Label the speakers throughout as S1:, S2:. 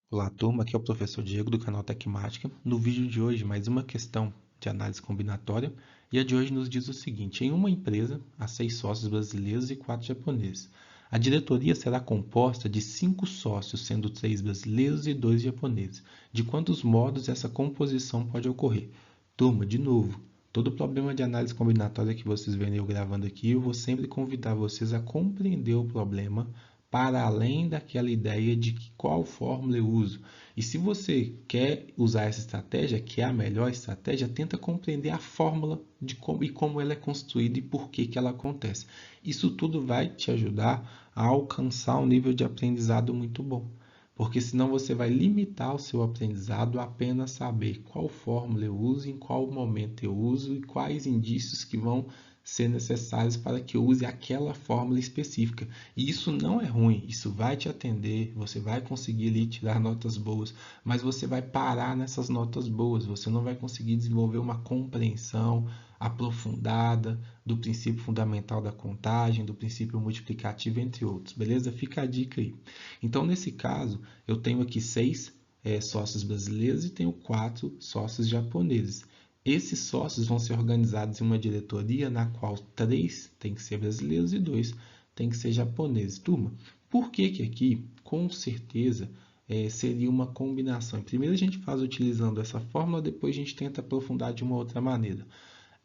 S1: Olá, turma, aqui é o professor Diego do canal Tecmática. No vídeo de hoje, mais uma questão de análise combinatória. E a de hoje nos diz o seguinte: em uma empresa, há 6 sócios brasileiros e 4 japoneses. A diretoria será composta de 5 sócios, sendo 3 brasileiros e 2 japoneses. De quantos modos essa composição pode ocorrer? Turma, de novo, todo problema de análise combinatória que vocês verem eu gravando aqui, eu vou sempre convidar vocês a compreender o problema para além daquela ideia de que qual fórmula eu uso. E se você quer usar essa estratégia, que é a melhor estratégia, tenta compreender a fórmula de como ela é construída e por que ela acontece. Isso tudo vai te ajudar a alcançar um nível de aprendizado muito bom. Porque senão você vai limitar o seu aprendizado a apenas saber qual fórmula eu uso, em qual momento eu uso e quais indícios que vão ser necessários para que eu use aquela fórmula específica. E isso não é ruim, isso vai te atender, você vai conseguir ali tirar notas boas, mas você vai parar nessas notas boas, você não vai conseguir desenvolver uma compreensão aprofundada do princípio fundamental da contagem, do princípio multiplicativo, entre outros, beleza? Fica a dica aí. Então, nesse caso, eu tenho aqui 6 sócios brasileiros e tenho 4 sócios japoneses. Esses sócios vão ser organizados em uma diretoria na qual 3 têm que ser brasileiros e 2 têm que ser japoneses. Turma, por que que aqui, com certeza, seria uma combinação? Primeiro a gente faz utilizando essa fórmula, depois a gente tenta aprofundar de uma outra maneira.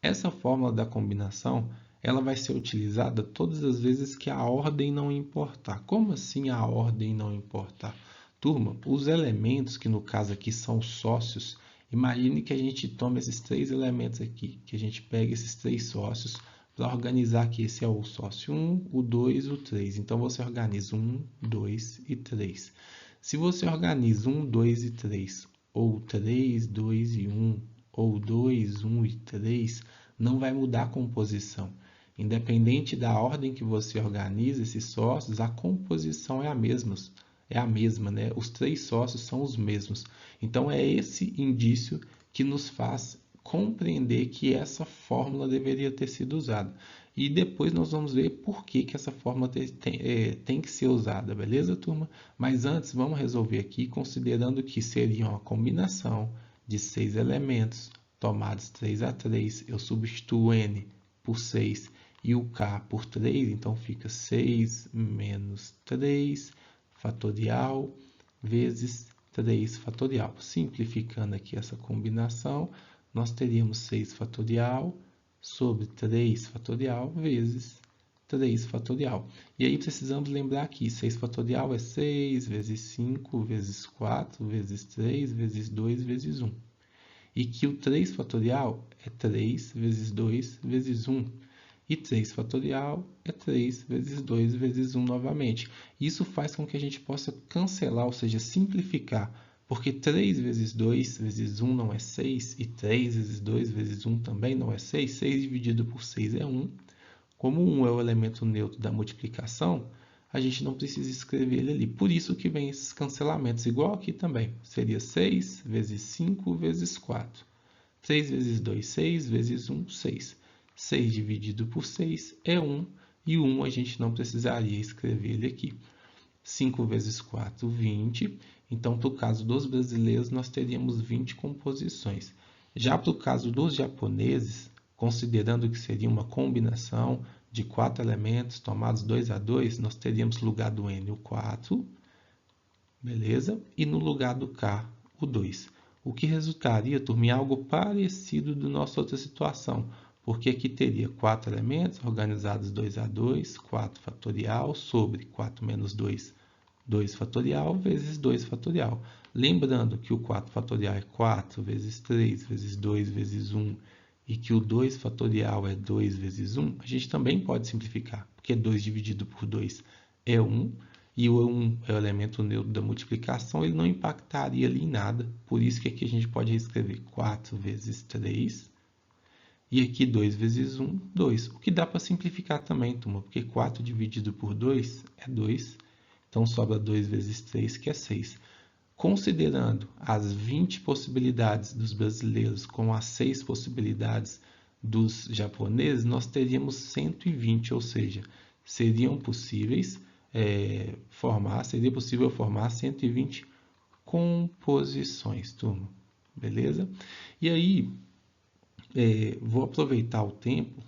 S1: Essa fórmula da combinação, ela vai ser utilizada todas as vezes que a ordem não importar. Como assim a ordem não importar? Turma, os elementos, que no caso aqui são sócios, imagine que a gente toma esses 3 elementos aqui, que a gente pega esses 3 sócios para organizar aqui. Esse é o sócio 1, o 2 e o 3. Então, você organiza 1, 2 e 3. Se você organiza 1, 2 e 3, ou 3, 2 e 1, ou 2, 1 e 3, não vai mudar a composição. Independente da ordem que você organiza esses sócios, a composição é a mesma, né? Os 3 sócios são os mesmos. Então é esse indício que nos faz compreender que essa fórmula deveria ter sido usada. E depois nós vamos ver por que essa fórmula tem que ser usada, beleza, turma? Mas antes, vamos resolver aqui considerando que seria uma combinação de 6 elementos tomados 3 a 3. Eu substituo n por 6 e o k por 3, então fica 6 menos 3 fatorial vezes 3 fatorial. Simplificando aqui essa combinação, nós teríamos 6 fatorial sobre 3 fatorial vezes 3 fatorial. E aí precisamos lembrar que 6 fatorial é 6 vezes 5 vezes 4 vezes 3 vezes 2 vezes 1. E que o 3 fatorial é 3 vezes 2 vezes 1. E 3 fatorial é 3 vezes 2 vezes 1 novamente. Isso faz com que a gente possa cancelar, ou seja, simplificar. Porque 3 vezes 2 vezes 1 não é 6, e 3 vezes 2 vezes 1 também não é 6. 6 dividido por 6 é 1. Como 1 é o elemento neutro da multiplicação, a gente não precisa escrever ele ali. Por isso que vem esses cancelamentos, igual aqui também. Seria 6 vezes 5 vezes 4. 3 vezes 2, 6 vezes 1, 6. 6 dividido por 6 é 1, e o 1 a gente não precisaria escrever ele aqui. 5 vezes 4, 20. Então, para o caso dos brasileiros, nós teríamos 20 composições. Já para o caso dos japoneses, considerando que seria uma combinação de 4 elementos tomados 2 a 2, nós teríamos no lugar do n o 4, beleza? E no lugar do k, o 2. O que resultaria, turma, em algo parecido da nossa outra situação, porque aqui teria 4 elementos organizados 2 a 2, 4 fatorial sobre 4 menos 2, 2 fatorial vezes 2 fatorial. Lembrando que o 4 fatorial é 4 vezes 3 vezes 2 vezes 1 e que o 2 fatorial é 2 vezes 1, a gente também pode simplificar, porque 2 dividido por 2 é 1, e o 1 é o elemento neutro da multiplicação, ele não impactaria ali em nada, por isso que aqui a gente pode escrever 4 vezes 3, e aqui 2 vezes 1, 2. O que dá para simplificar também, turma, porque 4 dividido por 2 é 2, então sobra 2 vezes 3, que é 6. Considerando as 20 possibilidades dos brasileiros com as 6 possibilidades dos japoneses, nós teríamos 120, ou seja, seria possível formar 120 composições, turma. Beleza? E aí, vou aproveitar o tempo.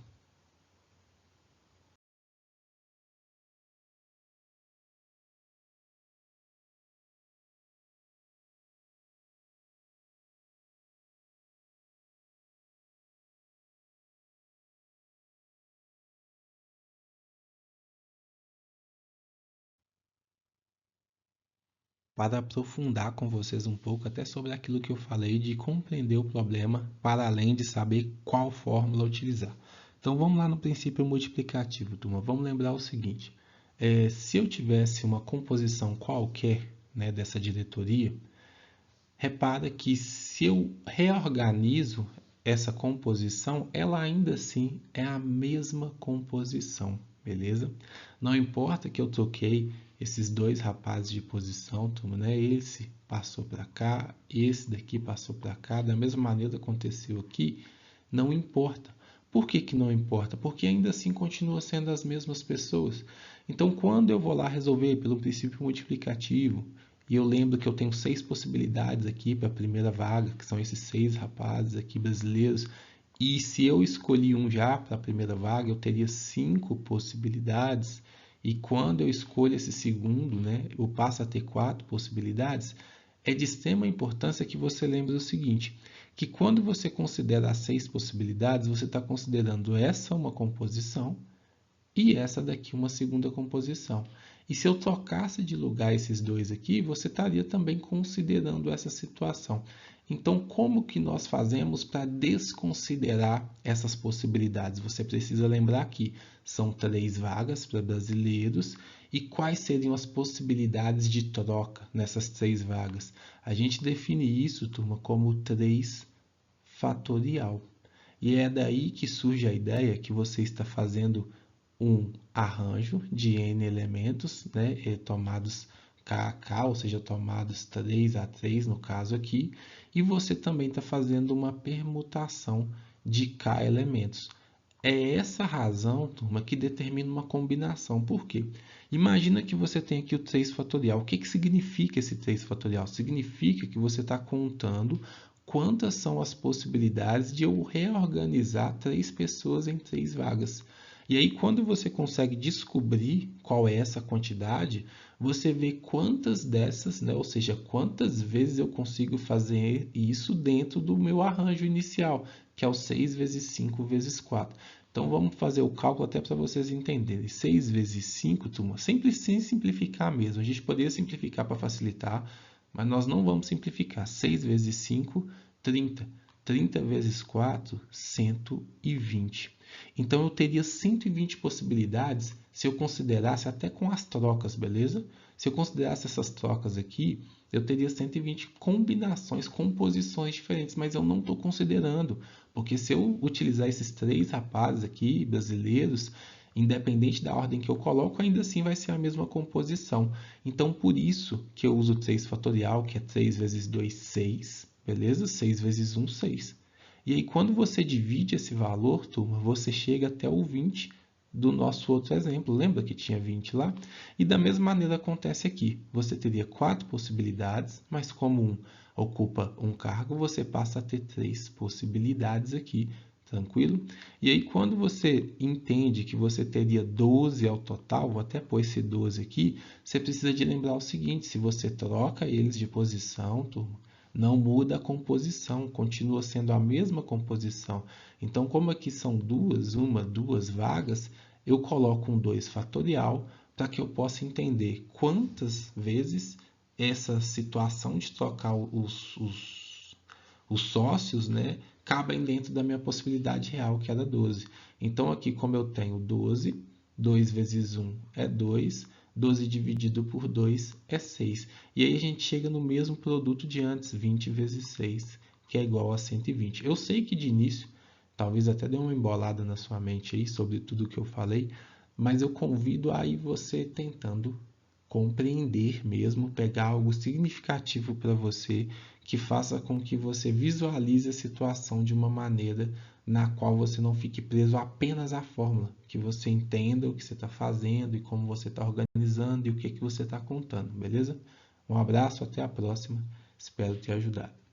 S1: Para aprofundar com vocês um pouco até sobre aquilo que eu falei de compreender o problema para além de saber qual fórmula utilizar. Então vamos lá no princípio multiplicativo, turma. Vamos lembrar o seguinte: se eu tivesse uma composição qualquer, né, dessa diretoria, repara que se eu reorganizo essa composição, ela ainda assim é a mesma composição, beleza? Não importa que eu troquei esses dois rapazes de posição, turma, né? Esse passou para cá, esse daqui passou para cá, da mesma maneira aconteceu aqui, não importa. Por que que não importa? Porque ainda assim continua sendo as mesmas pessoas. Então, quando eu vou lá resolver pelo princípio multiplicativo, e eu lembro que eu tenho 6 possibilidades aqui para a primeira vaga, que são esses 6 rapazes aqui brasileiros. E se eu escolhi um já para a primeira vaga, eu teria 5 possibilidades. E quando eu escolho esse segundo, né, eu passo a ter 4 possibilidades. É de extrema importância que você lembre o seguinte, que quando você considera as 6 possibilidades, você está considerando essa uma composição, e essa daqui uma segunda composição. E se eu trocasse de lugar esses dois aqui, você estaria também considerando essa situação. Então, como que nós fazemos para desconsiderar essas possibilidades? Você precisa lembrar que são 3 vagas para brasileiros e quais seriam as possibilidades de troca nessas 3 vagas? A gente define isso, turma, como 3 fatorial. E é daí que surge a ideia que você está fazendo um arranjo de n elementos, né, tomados k a k, ou seja, tomados 3 a 3 no caso aqui, e você também está fazendo uma permutação de k elementos. É essa razão, turma, que determina uma combinação. Por quê? Imagina que você tem aqui o 3 fatorial. O que que significa esse 3 fatorial? Significa que você está contando quantas são as possibilidades de eu reorganizar 3 pessoas em 3 vagas. E aí, quando você consegue descobrir qual é essa quantidade, você vê quantas dessas, né, ou seja, quantas vezes eu consigo fazer isso dentro do meu arranjo inicial, que é o 6 vezes 5 vezes 4. Então, vamos fazer o cálculo até para vocês entenderem. 6 vezes 5, turma, sempre sem simplificar mesmo. A gente poderia simplificar para facilitar, mas nós não vamos simplificar. 6 vezes 5, 30. 30 vezes 4, 120. Então, eu teria 120 possibilidades se eu considerasse até com as trocas, beleza? Se eu considerasse essas trocas aqui, eu teria 120 combinações, composições diferentes, mas eu não estou considerando, porque se eu utilizar esses 3 rapazes aqui, brasileiros, independente da ordem que eu coloco, ainda assim vai ser a mesma composição. Então, por isso que eu uso 3 fatorial, que é 3 vezes 2, 6, beleza? 6 vezes 1, 6. E aí, quando você divide esse valor, turma, você chega até o 20 do nosso outro exemplo. Lembra que tinha 20 lá? E da mesma maneira acontece aqui. Você teria 4 possibilidades, mas como um ocupa um cargo, você passa a ter 3 possibilidades aqui. Tranquilo? E aí, quando você entende que você teria 12 ao total, vou até pôr esse 12 aqui, você precisa de lembrar o seguinte: se você troca eles de posição, turma, não muda a composição, continua sendo a mesma composição. Então, como aqui são duas vagas, eu coloco um 2 fatorial para que eu possa entender quantas vezes essa situação de trocar os sócios, né, cabem dentro da minha possibilidade real, que era 12. Então, aqui, como eu tenho 12, 2 vezes 1 é 2, 12 dividido por 2 é 6. E aí a gente chega no mesmo produto de antes, 20 vezes 6, que é igual a 120. Eu sei que de início, talvez até dê uma embolada na sua mente aí sobre tudo que eu falei, mas eu convido a ir você tentando compreender mesmo, pegar algo significativo para você, que faça com que você visualize a situação de uma maneira na qual você não fique preso apenas à fórmula, que você entenda o que você está fazendo e como você está organizando e o que, que você está contando, beleza? Um abraço, até a próxima. Espero ter ajudado.